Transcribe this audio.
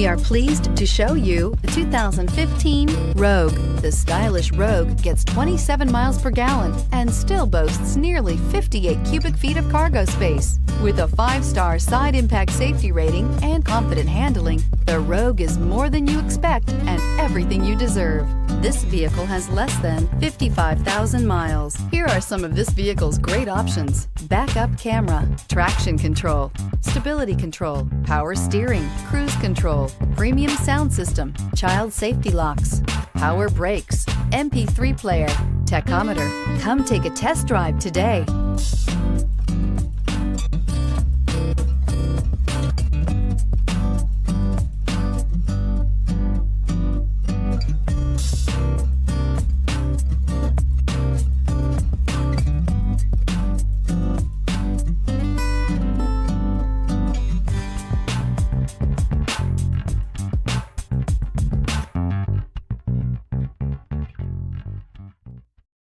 We are pleased to show you the 2015 Rogue. The stylish Rogue gets 27 miles per gallon and still boasts nearly 58 cubic feet of cargo space. With a 5-star side impact safety rating and confident handling, the Rogue is more than you expect and everything you deserve. This vehicle has less than 55,000 miles. Here are some of this vehicle's great options: backup camera, traction control, stability control, power steering, cruise control, premium sound system, child safety locks, power brakes, MP3 player, tachometer. Come take a test drive today.